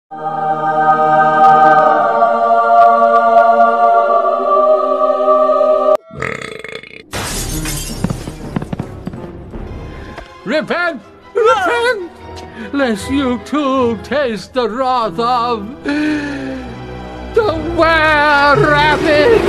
Repent! Repent! Lest you too taste the wrath of the were-rabbit!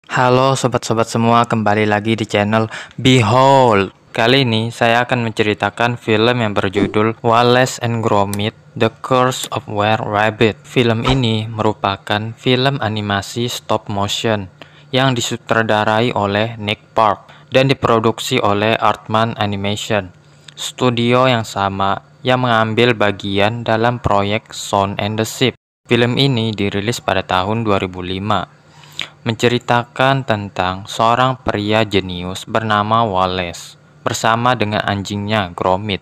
Halo sobat-sobat semua, kembali lagi di channel Behold. Kali ini saya akan menceritakan film yang berjudul Wallace and Gromit: The Curse of Were-Rabbit. Film ini merupakan film animasi stop motion yang disutradarai oleh Nick Park dan diproduksi oleh Aardman Animation, studio yang sama yang mengambil bagian dalam proyek Shaun and the Sheep. Film ini dirilis pada tahun 2005. Menceritakan tentang seorang pria jenius bernama Wallace bersama dengan anjingnya Gromit.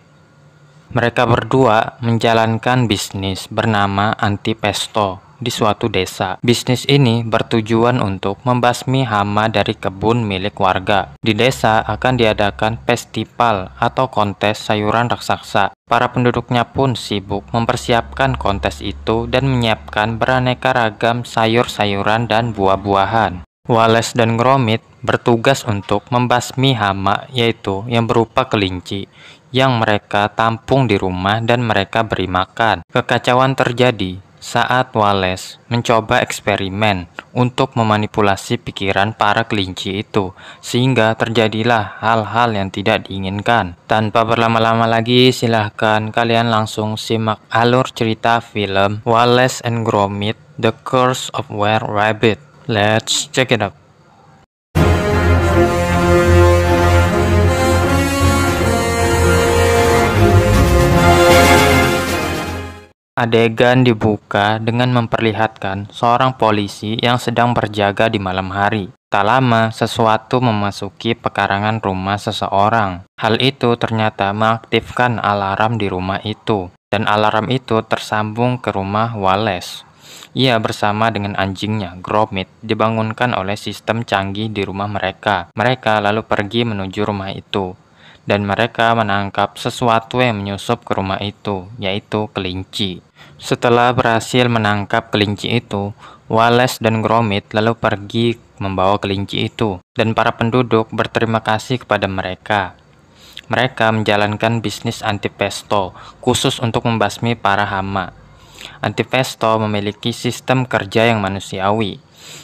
Mereka berdua menjalankan bisnis bernama Antipesto di suatu desa. Bisnis ini bertujuan untuk membasmi hama dari kebun milik warga. Di desa akan diadakan festival atau kontes sayuran raksasa. Para penduduknya pun sibuk mempersiapkan kontes itu dan menyiapkan beraneka ragam sayur-sayuran dan buah-buahan. Wallace dan Gromit bertugas untuk membasmi hama, yaitu yang berupa kelinci yang mereka tampung di rumah dan mereka beri makan. Kekacauan terjadi saat Wallace mencoba eksperimen untuk memanipulasi pikiran para kelinci itu, sehingga terjadilah hal-hal yang tidak diinginkan. Tanpa berlama-lama lagi, silahkan kalian langsung simak alur cerita film Wallace and Gromit: The Curse of Were-Rabbit. Let's check it out. Adegan dibuka dengan memperlihatkan seorang polisi yang sedang berjaga di malam hari. Tak lama, sesuatu memasuki pekarangan rumah seseorang. Hal itu ternyata mengaktifkan alarm di rumah itu, dan alarm itu tersambung ke rumah Wallace. Ia bersama dengan anjingnya, Gromit, dibangunkan oleh sistem canggih di rumah mereka. Mereka lalu pergi menuju rumah itu, dan mereka menangkap sesuatu yang menyusup ke rumah itu, yaitu kelinci. Setelah berhasil menangkap kelinci itu, Wallace dan Gromit lalu pergi membawa kelinci itu, dan para penduduk berterima kasih kepada mereka. Mereka menjalankan bisnis Antipesto, khusus untuk membasmi para hama. Antipesto memiliki sistem kerja yang manusiawi.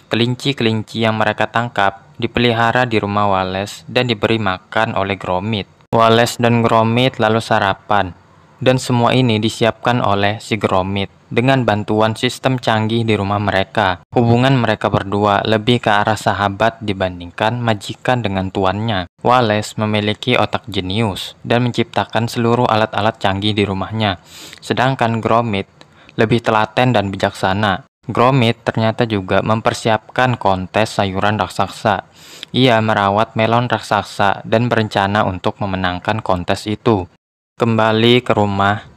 Kelinci-kelinci yang mereka tangkap dipelihara di rumah Wallace dan diberi makan oleh Gromit. Wallace dan Gromit lalu sarapan, dan semua ini disiapkan oleh si Gromit dengan bantuan sistem canggih di rumah mereka. Hubungan mereka berdua lebih ke arah sahabat dibandingkan majikan dengan tuannya. Wallace memiliki otak jenius dan menciptakan seluruh alat-alat canggih di rumahnya, sedangkan Gromit lebih telaten dan bijaksana. Gromit ternyata juga mempersiapkan kontes sayuran raksasa. Ia merawat melon raksasa dan berencana untuk memenangkan kontes itu. Kembali ke rumah,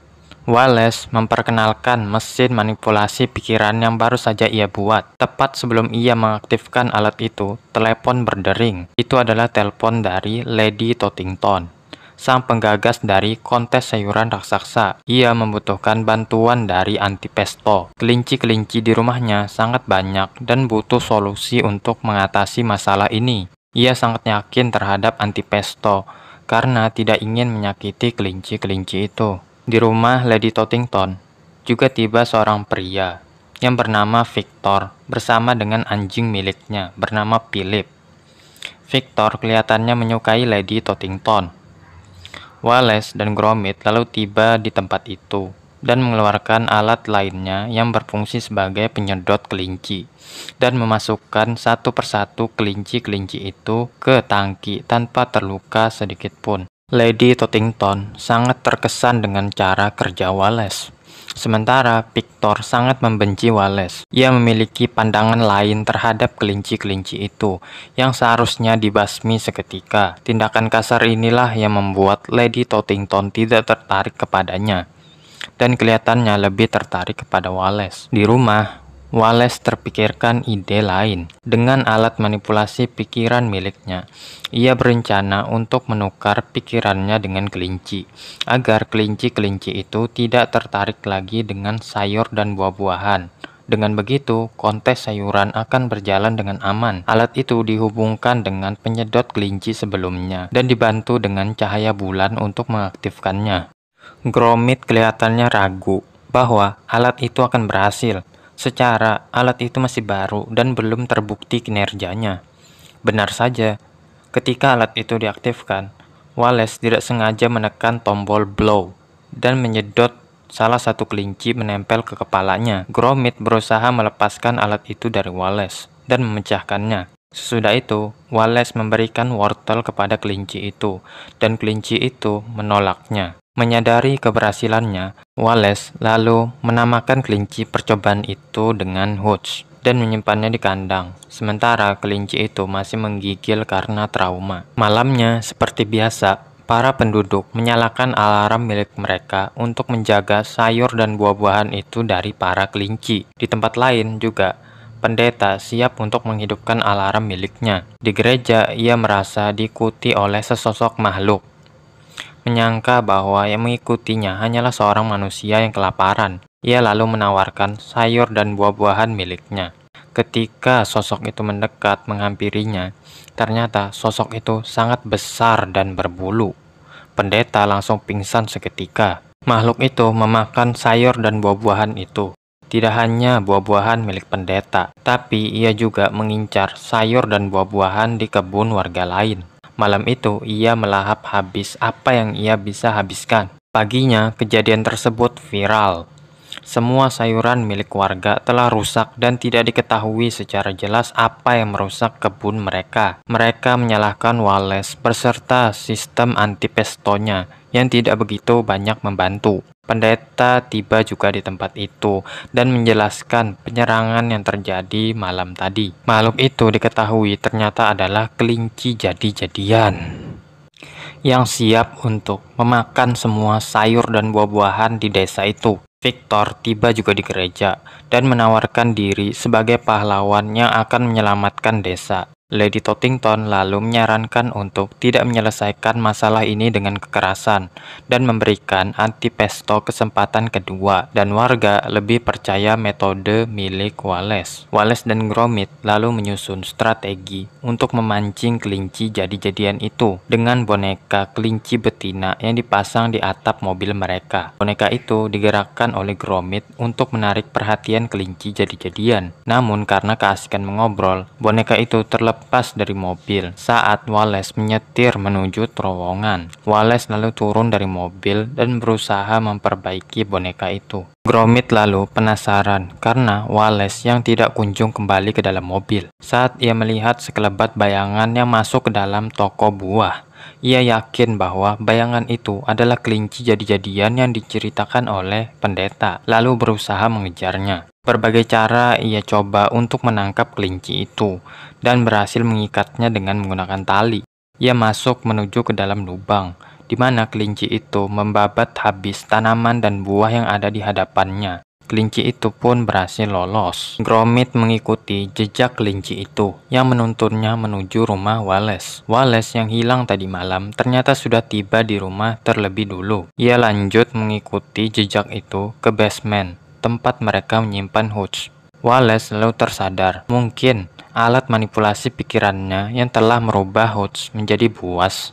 Wallace memperkenalkan mesin manipulasi pikiran yang baru saja ia buat. Tepat sebelum ia mengaktifkan alat itu, telepon berdering. Itu adalah telepon dari Lady Tottington, sang penggagas dari kontes sayuran raksasa. Ia membutuhkan bantuan dari Antipesto. Kelinci-kelinci di rumahnya sangat banyak dan butuh solusi untuk mengatasi masalah ini. Ia sangat yakin terhadap Antipesto karena tidak ingin menyakiti kelinci-kelinci itu. Di rumah Lady Tottington juga tiba seorang pria yang bernama Victor bersama dengan anjing miliknya bernama Philip. Victor kelihatannya menyukai Lady Tottington. Wallace dan Gromit lalu tiba di tempat itu dan mengeluarkan alat lainnya yang berfungsi sebagai penyedot kelinci dan memasukkan satu persatu kelinci-kelinci itu ke tangki tanpa terluka sedikit pun. Lady Tottington sangat terkesan dengan cara kerja Wallace. Sementara Victor sangat membenci Wallace. Ia memiliki pandangan lain terhadap kelinci-kelinci itu yang seharusnya dibasmi seketika. Tindakan kasar inilah yang membuat Lady Tottington tidak tertarik kepadanya dan kelihatannya lebih tertarik kepada Wallace. Di rumah, Wallace terpikirkan ide lain. Dengan alat manipulasi pikiran miliknya, ia berencana untuk menukar pikirannya dengan kelinci, agar kelinci-kelinci itu tidak tertarik lagi dengan sayur dan buah-buahan. Dengan begitu, kontes sayuran akan berjalan dengan aman. Alat itu dihubungkan dengan penyedot kelinci sebelumnya dan dibantu dengan cahaya bulan untuk mengaktifkannya. Gromit kelihatannya ragu bahwa alat itu akan berhasil. Secara, alat itu masih baru dan belum terbukti kinerjanya. Benar saja, ketika alat itu diaktifkan, Wallace tidak sengaja menekan tombol blow dan menyedot salah satu kelinci menempel ke kepalanya. Gromit berusaha melepaskan alat itu dari Wallace dan memecahkannya. Sesudah itu, Wallace memberikan wortel kepada kelinci itu, dan kelinci itu menolaknya. Menyadari keberhasilannya, Wallace lalu menamakan kelinci percobaan itu dengan Hutch dan menyimpannya di kandang. Sementara kelinci itu masih menggigil karena trauma. Malamnya, seperti biasa, para penduduk menyalakan alarm milik mereka untuk menjaga sayur dan buah-buahan itu dari para kelinci. Di tempat lain juga, pendeta siap untuk menghidupkan alarm miliknya. Di gereja, ia merasa diikuti oleh sesosok makhluk. Menyangka bahwa yang mengikutinya hanyalah seorang manusia yang kelaparan, ia lalu menawarkan sayur dan buah-buahan miliknya. Ketika sosok itu mendekat menghampirinya, ternyata sosok itu sangat besar dan berbulu. Pendeta langsung pingsan seketika. Makhluk itu memakan sayur dan buah-buahan itu. Tidak hanya buah-buahan milik pendeta, tapi ia juga mengincar sayur dan buah-buahan di kebun warga lain. Malam itu, ia melahap habis apa yang ia bisa habiskan. Paginya, kejadian tersebut viral. Semua sayuran milik warga telah rusak dan tidak diketahui secara jelas apa yang merusak kebun mereka. Mereka menyalahkan Wallace beserta sistem anti-pestonya yang tidak begitu banyak membantu. Pendeta tiba juga di tempat itu dan menjelaskan penyerangan yang terjadi malam tadi. Makhluk itu diketahui ternyata adalah kelinci jadi-jadian yang siap untuk memakan semua sayur dan buah-buahan di desa itu. Victor tiba juga di gereja dan menawarkan diri sebagai pahlawan yang akan menyelamatkan desa. Lady Tottington lalu menyarankan untuk tidak menyelesaikan masalah ini dengan kekerasan dan memberikan anti-pesto kesempatan kedua, dan warga lebih percaya metode milik Wallace. Wallace dan Gromit lalu menyusun strategi untuk memancing kelinci jadi-jadian itu dengan boneka kelinci betina yang dipasang di atap mobil mereka. Boneka itu digerakkan oleh Gromit untuk menarik perhatian kelinci jadi-jadian. Namun karena keasikan mengobrol, boneka itu terlepas dari mobil saat Wallace menyetir menuju terowongan. Wallace lalu turun dari mobil dan berusaha memperbaiki boneka itu. Gromit lalu penasaran karena Wallace yang tidak kunjung kembali ke dalam mobil. Saat ia melihat sekelebat bayangan yang masuk ke dalam toko buah, ia yakin bahwa bayangan itu adalah kelinci jadi-jadian yang diceritakan oleh pendeta, lalu berusaha mengejarnya. Berbagai cara ia coba untuk menangkap kelinci itu dan berhasil mengikatnya dengan menggunakan tali. Ia masuk menuju ke dalam lubang, di mana kelinci itu membabat habis tanaman dan buah yang ada di hadapannya. Kelinci itu pun berhasil lolos. Gromit mengikuti jejak kelinci itu yang menuntunnya menuju rumah Wallace. Wallace yang hilang tadi malam ternyata sudah tiba di rumah terlebih dulu. Ia lanjut mengikuti jejak itu ke basement, tempat mereka menyimpan Hutch. Wallace lalu tersadar, mungkin alat manipulasi pikirannya yang telah merubah Hutch menjadi buas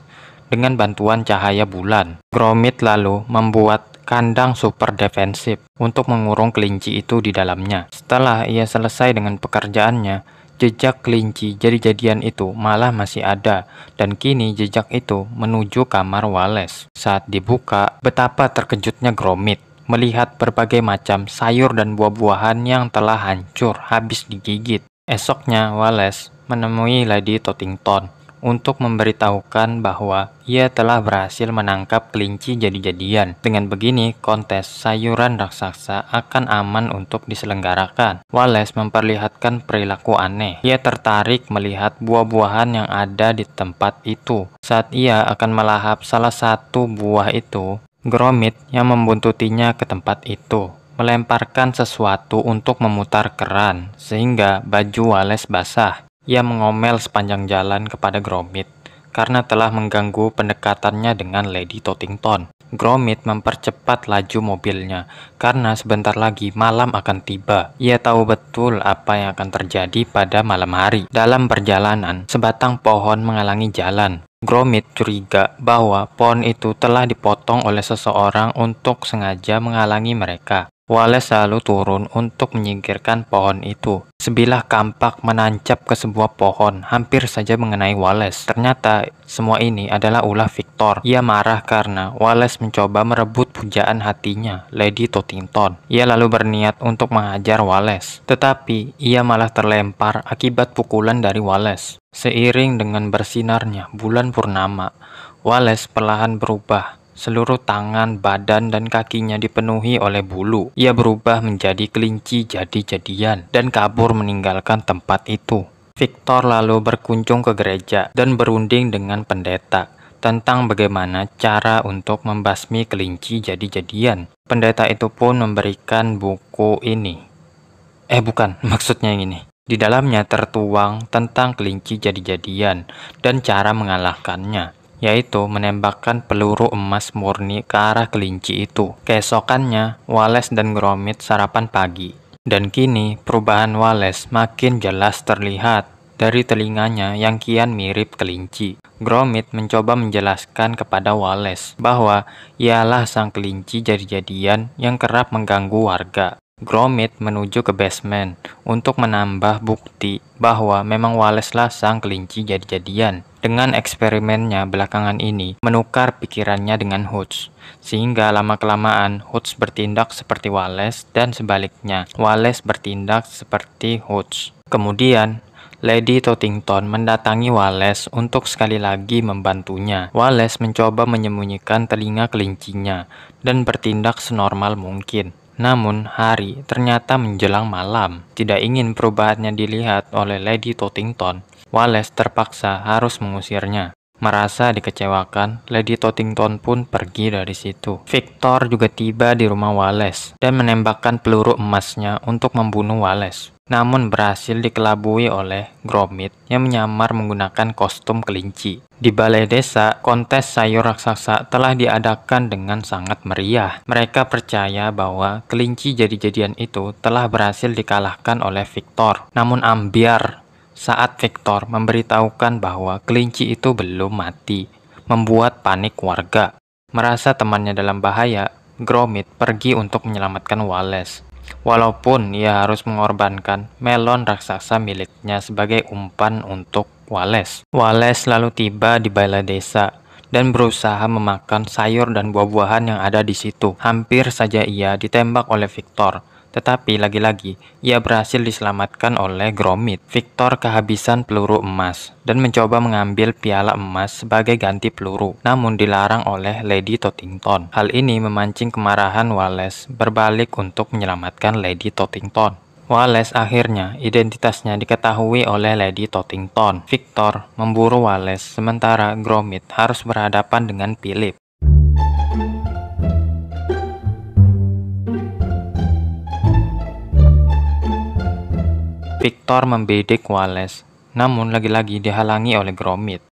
dengan bantuan cahaya bulan. Gromit lalu membuat kandang super defensif untuk mengurung kelinci itu di dalamnya. Setelah ia selesai dengan pekerjaannya, jejak kelinci jadi-jadian itu malah masih ada, dan kini jejak itu menuju kamar Wallace. Saat dibuka, betapa terkejutnya Gromit melihat berbagai macam sayur dan buah-buahan yang telah hancur habis digigit. Esoknya, Wallace menemui Lady Tottington untuk memberitahukan bahwa ia telah berhasil menangkap kelinci jadi-jadian. Dengan begini, kontes sayuran raksasa akan aman untuk diselenggarakan. Wallace memperlihatkan perilaku aneh. Ia tertarik melihat buah-buahan yang ada di tempat itu. Saat ia akan melahap salah satu buah itu, Gromit yang membuntutinya ke tempat itu. melemparkan sesuatu untuk memutar keran, sehingga baju Wallace basah. Ia mengomel sepanjang jalan kepada Gromit karena telah mengganggu pendekatannya dengan Lady Tottington. Gromit mempercepat laju mobilnya karena sebentar lagi malam akan tiba. Ia tahu betul apa yang akan terjadi pada malam hari. Dalam perjalanan, sebatang pohon menghalangi jalan. Gromit curiga bahwa pohon itu telah dipotong oleh seseorang untuk sengaja menghalangi mereka. Wallace selalu turun untuk menyingkirkan pohon itu. Sebilah kampak menancap ke sebuah pohon, hampir saja mengenai Wallace. Ternyata semua ini adalah ulah Victor. Ia marah karena Wallace mencoba merebut pujaan hatinya, Lady Tottington. Ia lalu berniat untuk menghajar Wallace, tetapi ia malah terlempar akibat pukulan dari Wallace. Seiring dengan bersinarnya bulan purnama, Wallace perlahan berubah. Seluruh tangan, badan, dan kakinya dipenuhi oleh bulu. Ia berubah menjadi kelinci jadi-jadian dan kabur meninggalkan tempat itu. Victor lalu berkunjung ke gereja dan berunding dengan pendeta tentang bagaimana cara untuk membasmi kelinci jadi-jadian. Pendeta itu pun memberikan buku ini. Bukan, maksudnya yang ini. Di dalamnya tertuang tentang kelinci jadi-jadian dan cara mengalahkannya, yaitu menembakkan peluru emas murni ke arah kelinci itu. Keesokannya, Wallace dan Gromit sarapan pagi. Dan kini, perubahan Wallace makin jelas terlihat dari telinganya yang kian mirip kelinci. Gromit mencoba menjelaskan kepada Wallace bahwa ialah sang kelinci jadi-jadian yang kerap mengganggu warga. Gromit menuju ke basement untuk menambah bukti bahwa memang Wallace lah sang kelinci jadi-jadian. Dengan eksperimennya belakangan ini, menukar pikirannya dengan Hooch, sehingga lama-kelamaan Hooch bertindak seperti Wallace dan sebaliknya, Wallace bertindak seperti Hooch. Kemudian, Lady Tottington mendatangi Wallace untuk sekali lagi membantunya. Wallace mencoba menyembunyikan telinga kelincinya dan bertindak senormal mungkin. Namun, hari ternyata menjelang malam. Tidak ingin perubahannya dilihat oleh Lady Tottington, Wallace terpaksa harus mengusirnya. Merasa dikecewakan, Lady Tottington pun pergi dari situ. Victor juga tiba di rumah Wallace dan menembakkan peluru emasnya untuk membunuh Wallace. Namun berhasil dikelabui oleh Gromit yang menyamar menggunakan kostum kelinci. Di balai desa, kontes sayur raksasa telah diadakan dengan sangat meriah. Mereka percaya bahwa kelinci jadi-jadian itu telah berhasil dikalahkan oleh Victor. Namun ambiar saat Victor memberitahukan bahwa kelinci itu belum mati, membuat panik warga. Merasa temannya dalam bahaya, Gromit pergi untuk menyelamatkan Wallace. Walaupun ia harus mengorbankan melon raksasa miliknya sebagai umpan untuk Wallace. Wallace lalu tiba di balai desa dan berusaha memakan sayur dan buah-buahan yang ada di situ. Hampir saja ia ditembak oleh Victor, tetapi lagi-lagi ia berhasil diselamatkan oleh Gromit. Victor kehabisan peluru emas dan mencoba mengambil piala emas sebagai ganti peluru, namun dilarang oleh Lady Tottington. Hal ini memancing kemarahan Wallace berbalik untuk menyelamatkan Lady Tottington. Wallace akhirnya identitasnya diketahui oleh Lady Tottington. Victor memburu Wallace sementara Gromit harus berhadapan dengan Philip. Victor membidik Wallace, namun lagi-lagi dihalangi oleh Gromit.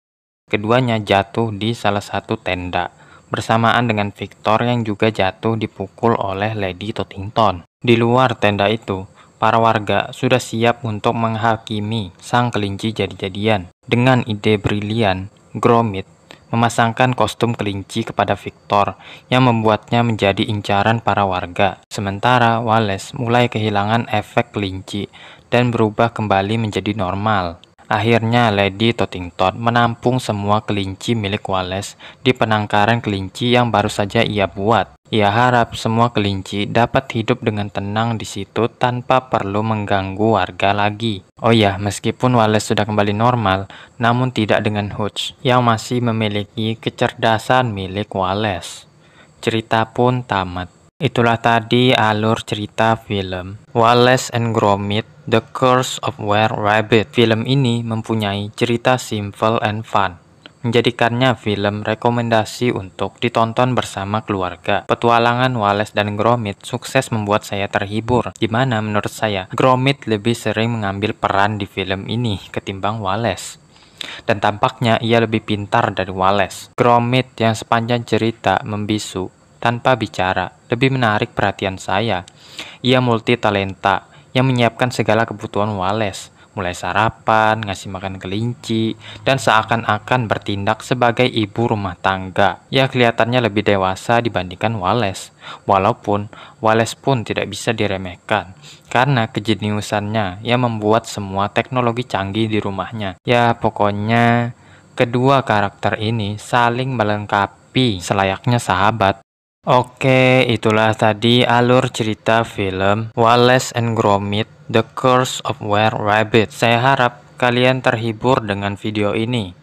Keduanya jatuh di salah satu tenda, bersamaan dengan Victor yang juga jatuh dipukul oleh Lady Tottington. Di luar tenda itu, para warga sudah siap untuk menghakimi sang kelinci jadi-jadian. Dengan ide brilian, Gromit memasangkan kostum kelinci kepada Victor yang membuatnya menjadi incaran para warga. Sementara Wallace mulai kehilangan efek kelinci dan berubah kembali menjadi normal. Akhirnya Lady Tottington menampung semua kelinci milik Wallace di penangkaran kelinci yang baru saja ia buat. Ia harap semua kelinci dapat hidup dengan tenang di situ tanpa perlu mengganggu warga lagi. Oh ya, meskipun Wallace sudah kembali normal, namun tidak dengan Hooch yang masih memiliki kecerdasan milik Wallace. Cerita pun tamat. Itulah tadi alur cerita film Wallace and Gromit: The Curse of Were Rabbit. Film ini mempunyai cerita simple and fun, menjadikannya film rekomendasi untuk ditonton bersama keluarga. Petualangan Wallace dan Gromit sukses membuat saya terhibur, di mana menurut saya Gromit lebih sering mengambil peran di film ini ketimbang Wallace. Dan tampaknya ia lebih pintar dari Wallace. Gromit yang sepanjang cerita membisu tanpa bicara lebih menarik perhatian saya. Ia multi talenta yang menyiapkan segala kebutuhan Wallace, mulai sarapan, ngasih makan kelinci, dan seakan-akan bertindak sebagai ibu rumah tangga. Ia kelihatannya lebih dewasa dibandingkan Wallace, walaupun Wallace pun tidak bisa diremehkan karena kejeniusannya yang membuat semua teknologi canggih di rumahnya. Ya, pokoknya kedua karakter ini saling melengkapi selayaknya sahabat. Oke, itulah tadi alur cerita film Wallace and Gromit: The Curse of Were Rabbit. Saya harap kalian terhibur dengan video ini.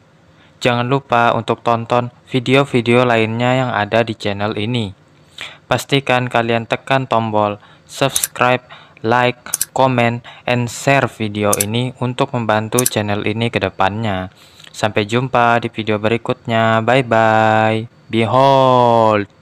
Jangan lupa untuk tonton video-video lainnya yang ada di channel ini. Pastikan kalian tekan tombol subscribe, like, comment, and share video ini untuk membantu channel ini ke depannya. Sampai jumpa di video berikutnya. Bye-bye. Behold.